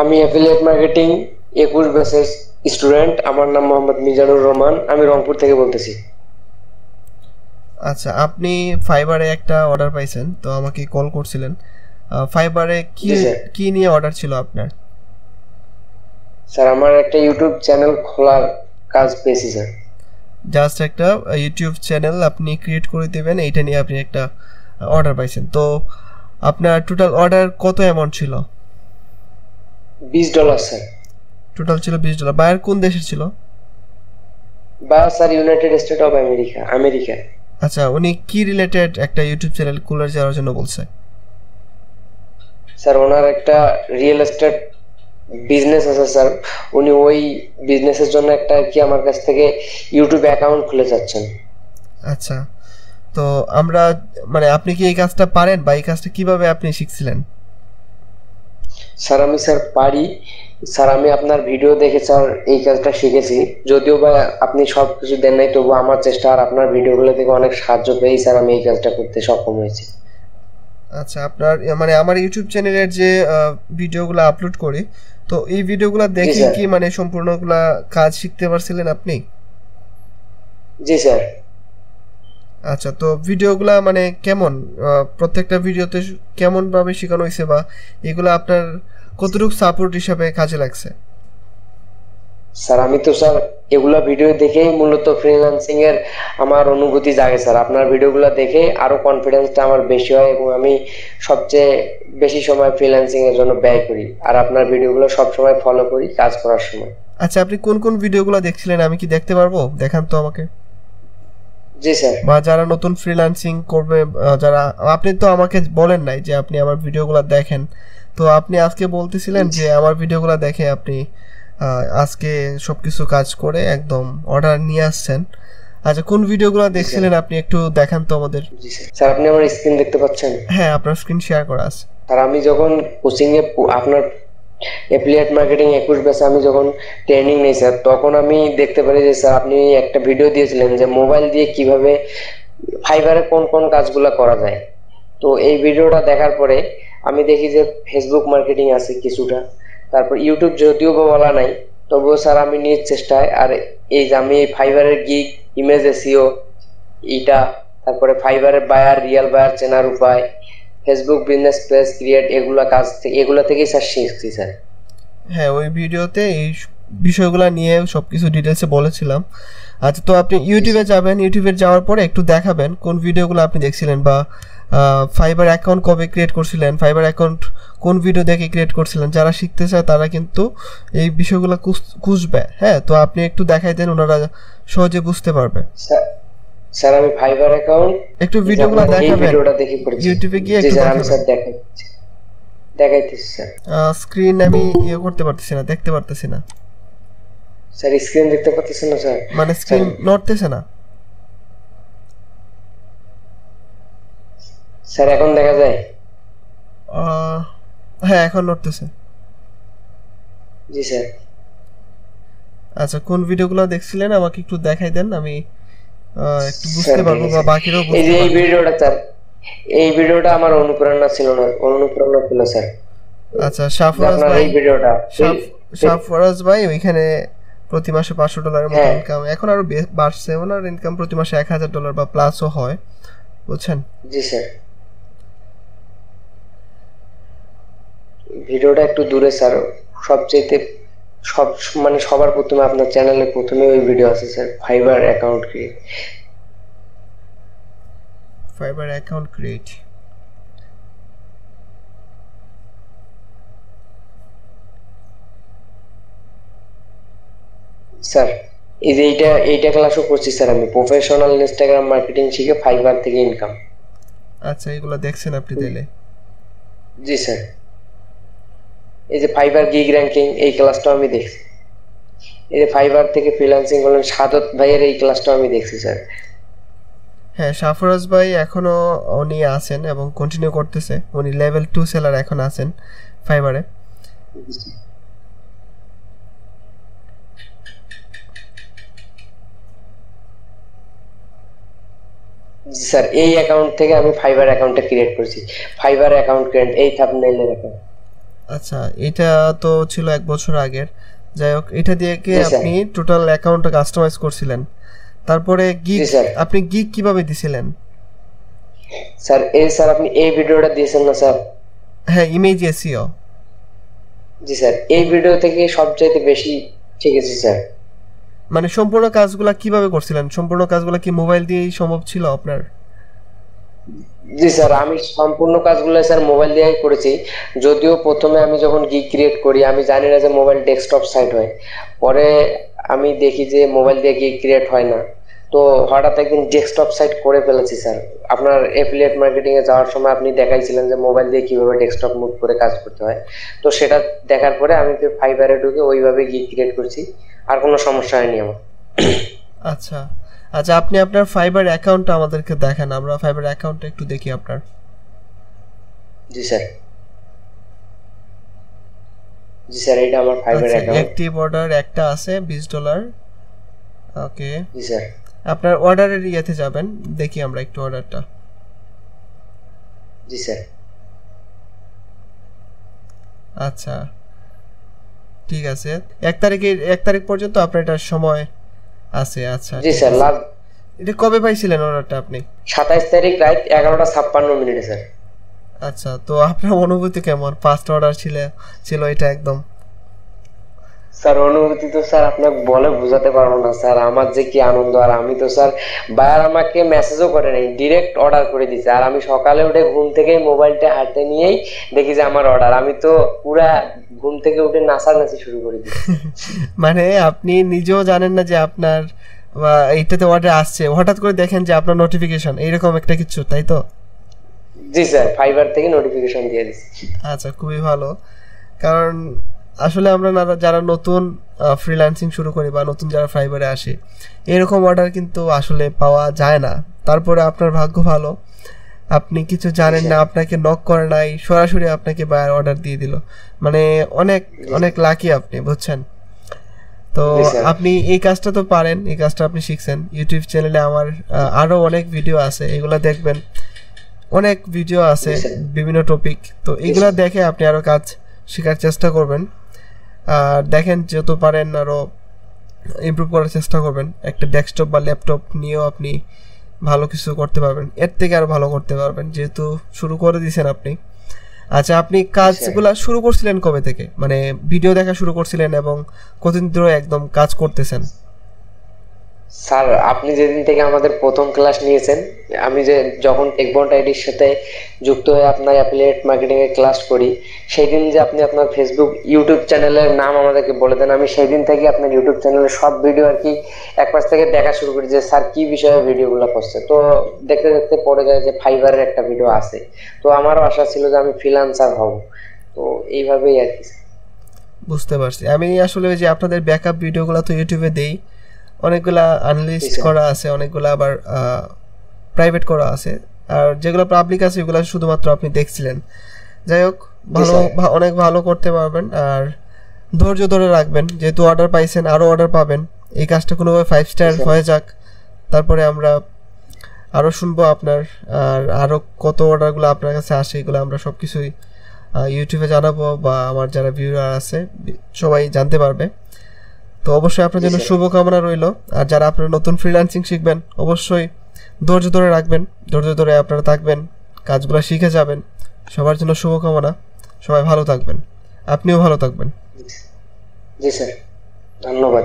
আমি affiliate marketing 21 ব্যাচের student. আমার নাম মোহাম্মদ মিজানুর রহমান, আমি রংপুর থেকে বলতেছি। আচ্ছা, আপনি ফাইবারে একটা অর্ডার পাইছেন, তো আমাকে কল করছিলেন। ফাইবারে কি জি স্যার। কি নিয়ে অর্ডার ছিল আপনার? স্যার আমার একটা ইউটিউব চ্যানেল খোলার কাজ পেয়েছি স্যার। জাস্ট একটা ইউটিউব চ্যানেল আপনি ক্রিয়েট করে দেবেন, এইটা নিয়ে আপনি একটা অর্ডার পাইছেন। তো আপনার টোটাল অর্ডার কত অ্যামাউন্ট ছিল? $20 স্যার। টোটাল ছিল $20। বায়ার কোন দেশের ছিল? বা sir United state of America, America. আচ্ছা, উনি কি রিলেটেড একটা ইউটিউব চ্যানেল খুলে যাওয়ার জন্য বলছে? স্যার ওনার একটা রিয়েল এস্টেট বিজনেস আছে স্যার। উনি ওই বিজনেসের জন্য একটা কি আমার কাছ থেকে ইউটিউব অ্যাকাউন্ট খুলে যাচ্ছেন। আচ্ছা, তো আমরা মানে আপনি কি এই কাজটা পারেন বা এই কাজটা কিভাবে আপনি শিখছিলেন? স্যার আমি স্যার পারি স্যার। আমি আপনার ভিডিও দেখে স্যার এই কাজটা শিখেছি। যদিও বা আপনি সবকিছু দেন নাই, তবু আমার চেষ্টা আর আপনার ভিডিওগুলো থেকে অনেক সাহায্য পেয়ে স্যার আমি এই কাজটা করতে সক্ষম হয়েছি। আচ্ছা, আপনার মানে আমার ইউটিউব চ্যানেলের যে ভিডিওগুলো আপলোড করি, তো এই ভিডিওগুলো জি দেখে স্যার। কি মানে সম্পূর্ণগুলা কাজ শিখতে পারছিলেন আপনি? জি স্যার। আচ্ছা, তো ভিডিওগুলা মানে কেমন, প্রত্যেকটা ভিডিওতে কেমন ভাবে শেখানো হয়েছে বা এগুলা আপনার কতটুকু সাপোর্ট হিসাবে কাজে লাগছে? স্যার আমি তো স্যার এগুলা ভিডিও দেখেই মূলত ফ্রিল্যান্সিং এর আমার অনুভূতি জাগে স্যার। আপনার ভিডিওগুলো দেখে আরো কনফিডেন্সটা আমার বেশি হয় এবং আমি সবচেয়ে বেশি সময় ফ্রিল্যান্সিং এর জন্য ব্যয় করি। আর আপনার ভিডিওগুলো সব সময় ফলো করি কাজ করার সময়। আচ্ছা, আপনি কোন কোন ভিডিওগুলো দেখছিলেন, আমি কি দেখতে পারবো? দেখান তো আমাকে। জি স্যার। বা যারা নতুন ফ্রিল্যান্সিং করবে, যারা, আপনি তো আমাকে বলেন নাই যে আপনি আমার ভিডিওগুলো দেখেন। তো আপনি আজকে বলতেছিলেন যে আমার ভিডিওগুলো দেখে আপনি আজকে সবকিছু কাজ করে একদম অর্ডার নিয়ে আসছেন। আচ্ছা, কোন ভিডিওগুলো দেখছিলেন আপনি একটু দেখান তো আমাদের। জি স্যার। স্যার আপনি আমার স্ক্রিন দেখতে পাচ্ছেন? হ্যাঁ, আপনার স্ক্রিন শেয়ার করা আছে। আর আমি যখন কোচিং এ আপনার এফিলিয়েট মার্কেটিং 21 ব্যাচে আমি যখন ট্রেনিং নেই স্যার, তখন আমি দেখতে পারি যে স্যার আপনি একটা ভিডিও দিয়েছিলেন যে মোবাইল দিয়ে কিভাবে ফাইবারে কোন কোন কাজগুলো করা যায়। তো এই ভিডিওটা দেখার পরে আমি দেখি যে ফেসবুক মার্কেটিং আছে কিছুটা, তারপর ইউটিউব যদিও বা বলা নাই, তবুও স্যার আমি নিজ চেষ্টায় আর এই যে আমি এই ফাইবারের গিগ, ইমেজ এসইও, এইটা, তারপরে ফাইবারের বায়ার, রিয়েল বায়ার চেনার উপায়, ফেসবুক বিজনেস পেজ ক্রিয়েট, এগুলা কাজ থেকে এগুলা থেকেই স্যার শিখছি স্যার। হ্যাঁ, ওই ভিডিওতে এই বিষয়গুলো নিয়ে সবকিছু ডিটেলসে বলেছিলাম। আচ্ছা, তো আপনি ইউটিউবে যাবেন, ইউটিউবে যাওয়ার পরে একটু দেখাবেন কোন ভিডিওগুলো আপনি দেখছিলেন বা ফাইবার অ্যাকাউন্ট কবে ক্রিয়েট করছিলেন, ফাইবার অ্যাকাউন্ট কোন ভিডিও দেখে ক্রিয়েট করছিলেন। যারা শিখতে চায় তারা কিন্তু এই বিষয়গুলো খুঁজবে। হ্যাঁ, তো আপনি একটু দেখাই দেন, ওনারা সহজে বুঝতে পারবে। স্যার আমি ফাইবার অ্যাকাউন্ট একটু ভিডিওগুলো এই দেখাবেন ভিডিওটা দেখে করেছি। ইউটিউবে গিয়ে, জি একটু স্যার আমি দেখাবেন। স্যার দেখাইতেছি স্যার। স্ক্রিন আমি ইয়ে করতে পারতেছি না, দেখতে পারতেছি না। স্যার স্ক্রিন দেখতে পাচ্ছেন না স্যার? মানে স্ক্রিন নড়তেছে না। স্যার এখন দেখা যায়? হ্যাঁ, এখন নড়তেছে। জি স্যার। আচ্ছা, কোন ভিডিওগুলো দেখছিলেন আমাকে একটু দেখাই দেন, আমি একটু বুঝতে স্যার পারবো বা বাকিরাও এই বুঝতে যে এই পারবে। ভিডিওটা স্যার, এই ভিডিওটা আমার অনুপ্রেরণা ছিল না, অনুপ্রেরণা ছিল স্যার আচ্ছা, শাফরাজ আপনার ভাই, এই ভিডিওটা। শাফরাজ ভাই ওইখানে প্রতি মাসে $500 মতো হ্যাঁ ইনকাম, এখন আরো বাড়ছে। ওনার ইনকাম প্রতি মাসে $1000 বা প্লাসও হয়, বুঝছেন? জি স্যার। ভিডিওটা একটু দূরে স্যার, সবচেয়ে সব মানে সবার প্রথমে আপনার চ্যানেলে প্রথমে ওই ভিডিও আছে sir, fibre account create. Fibre account create. Sir এই যে এইটা ক্লাসও করছি স্যার আমি, প্রফেশনাল ইনস্টাগ্রাম মার্কেটিং শিখে ফাইবার থেকে ইনকাম। আচ্ছা, এগুলো দেখছেন আপনি তাইলে? জি স্যার। এই যে ফাইবার গিগ র্যাঙ্কিং, এই ক্লাসটাও আমি দেখছি। এই যে ফাইবার থেকে ফ্রিল্যান্সিং করলেন সাদত ভাইয়ের, এই ক্লাসটাও আমি দেখছি স্যার। হ্যাঁ, শাফরাজ ভাই এখনো উনি আছেন এবং কন্টিনিউ করতেছে। উনি লেভেল 2 সেলার এখন আছেন ফাইবারে। জি স্যার, এই অ্যাকাউন্ট থেকে আমি ফাইবার অ্যাকাউন্টটা ক্রিয়েট করেছি। ফাইবার অ্যাকাউন্ট ক্রিয়েট, এই থাম্বনেইলে দেখেন। আচ্ছা, এটা তো ছিল 1 বছর আগের। যাই হোক, এটা দিয়ে কি জি স্যার। আপনি টোটাল অ্যাকাউন্টটা কাস্টমাইজ করছিলেন? তারপরে জি গিগ, স্যার। আপনি গিগ কিভাবে দিছিলেন? স্যার আপনি এই ভিডিওটা দিয়েছেন না স্যার? হ্যাঁ, ইমেজ এসইও। জি স্যার, এই ভিডিও থেকে সবচাইতে বেশি শিখেছি স্যার। মানে সম্পূর্ণ কাজগুলা কিভাবে করছিলেন? সম্পূর্ণ কাজগুলা কি মোবাইল দিয়েই সম্ভব ছিল আপনার? জি স্যার, আমি সম্পূর্ণ কাজগুলো স্যার মোবাইল দিয়েই করেছি। যদিও প্রথমে আমি যখন গিগ ক্রিয়েট করি আমি জানি না যে মোবাইল ডেস্কটপ সাইট হয়। পরে আমি দেখি যে মোবাইল দিয়ে গিগ ক্রিয়েট হয় না। তো হঠাৎ একদিন ডেস্কটপ সাইট করে ফেলেছি স্যার। আপনার এফিলিয়েট মার্কেটিং এ যাওয়ার সময় আপনি দেখাইছিলেন যে মোবাইল দিয়ে কিভাবে ডেস্কটপ মুভ করে কাজ করতে হয়। তো সেটা দেখার পরে আমি ফাইবারে ঢুকে ওইভাবে গিগ ক্রিয়েট করছি। আর কোনো সমস্যা হয়নি আমার। আচ্ছা, আচ্ছা, আপনি আপনার ফাইবার অ্যাকাউন্টটা আমাদেরকে দেখান, আমরা ফাইবার অ্যাকাউন্টটা একটু দেখি আপনার। জি স্যার। জি স্যার, এটা আমার ফাইবার আচ্ছা, অ্যাকাউন্ট। অ্যাক্টিভ অর্ডার একটা আছে $20। ওকে, জি স্যার। আপনার অর্ডারের ইয়েতে যাবেন, দেখি আমরা একটু অর্ডারটা। জি স্যার। আচ্ছা, ঠিক আছে। 1 তারিখ পর্যন্ত আপনার এটার সময় আছে। আচ্ছা, জি ঠিক স্যার, আছে। লাস্ট এটা কবে পাইছিলেন অর্ডারটা আপনি? 27 তারিখ রাত 11টা 56 মিনিটে স্যার। আচ্ছা, তো আপনার অনুভূতি কেমন? ফার্স্ট অর্ডার ছিল এটা একদম। স্যার অনুভূতি তো স্যার আপনাকে বলে বোঝাতে পারবো না স্যার, আমার যে কি আনন্দ। আর আমি তো স্যার, বায়ার আমাকে মেসেজও করে নাই, ডিরেক্ট অর্ডার করে দিছে। আর আমি সকালে উঠে ঘুম থেকে মোবাইলটা হাতে নিয়েই দেখি যে আমার অর্ডার। আমি তো পুরা ঘুম থেকে উঠে নাচানাচি শুরু করে দিই। মানে আপনি নিজেও জানেন না যে আপনার এইটাতে অর্ডার আসছে, হঠাৎ করে দেখেন যে আপনার নোটিফিকেশন এইরকম একটা কিছু, তাই তো? জি স্যার, ফাইবার থেকে নোটিফিকেশন দিয়ে দিছি। আচ্ছা, খুবই ভালো। কারণ আসলে আমরা যারা নতুন ফ্রিল্যান্সিং শুরু করি বা নতুন যারা ফাইবারে আসে, এরকম অর্ডার কিন্তু আসলে পাওয়া যায় না। তারপরে আপনার ভাগ্য ভালো, আপনি কিছু জানেন না, আপনাকে নক করে নাই, সরাসরি আপনাকে বায়ার অর্ডার দিয়ে দিল। মানে অনেক অনেক লাকি আপনি, বুঝছেন? তো জি স্যার। আপনি এই কাজটা তো পারেন, এই কাজটা আপনি শিখছেন। ইউটিউব চ্যানেলে আমার আরো অনেক ভিডিও আছে, এগুলা দেখবেন। অনেক ভিডিও আছে জি স্যার। বিভিন্ন টপিক, তো এগুলা দেখে আপনি আরো কাজ শেখার চেষ্টা করবেন। আর দেখেন যত পারেন আরো ইমপ্রুভ করার চেষ্টা করবেন। একটা ডেস্কটপ বা ল্যাপটপ নিয়েও আপনি ভালো কিছু করতে পারবেন, এর থেকে আরো ভালো করতে পারবেন, যেহেতু শুরু করে দিয়েছেন আপনি। আচ্ছা, আপনি কাজগুলা শুরু করছিলেন কবে থেকে? মানে ভিডিও দেখা শুরু করছিলেন এবং কতদিন ধরে একদম কাজ করতেছেন? স্যার আপনি যেদিন থেকে আমাদের প্রথম ক্লাস নিয়েছেন, আমি যে যখন টেকবন্ড আইডির সাথে যুক্ত হয়ে আপনার অ্যাফিলিয়েট মার্কেটিং এর ক্লাস করি, সেই দিন যে আপনি আপনার ফেসবুক ইউটিউব চ্যানেলের নাম আমাদেরকে বলে দেন, আমি সেই দিন থেকে আপনার ইউটিউব চ্যানেলের সব ভিডিও আর কি এক পাশ থেকে দেখা শুরু করি যে স্যার কি বিষয়ে ভিডিওগুলো করছে। তো দেখতে দেখতে পড়ে যায় যে ফাইবারের একটা ভিডিও আছে। তো আমারও আশা ছিল যে আমি ফ্রিল্যান্সার হব। তো এইভাবেই আর কি। বুঝতে পারছি। আমি আসলে ওই যে আপনাদের ব্যাকআপ ভিডিওগুলো তো ইউটিউবে দেই, অনেকগুলা জি আনলিস্ট স্যার। করা আছে, অনেকগুলা আবার প্রাইভেট করা আছে। আর যেগুলো পাবলিক আছে ওগুলো শুধুমাত্র আপনি দেখছিলেন। যাই হোক, জি ভালো, স্যার। অনেক ভালো করতে পারবেন। আর ধৈর্য ধরে রাখবেন, যেহেতু অর্ডার পাইছেন আরও অর্ডার পাবেন। এই কাজটা কোনোভাবে 5 স্টার জি স্যার। হয়ে যাক, তারপরে আমরা আরও শুনবো আপনার। আর আরও কত অর্ডারগুলো আপনার কাছে আসে এগুলো আমরা সব কিছুই ইউটিউবে জানাবো, বা আমার যারা ভিউয়ার আছে সবাই জানতে পারবে। তো অবশ্যই আপনার জি জন্য স্যার। শুভকামনা রইল। আর যারা আপনারা নতুন ফ্রিল্যান্সিং শিখবেন, অবশ্যই ধৈর্য ধরে রাখবেন, ধৈর্য ধরে আপনারা থাকবেন, কাজগুলো শিখে যাবেন। সবার জন্য শুভকামনা, সবাই ভালো থাকবেন, আপনিও ভালো থাকবেন। জি স্যার, ধন্যবাদ।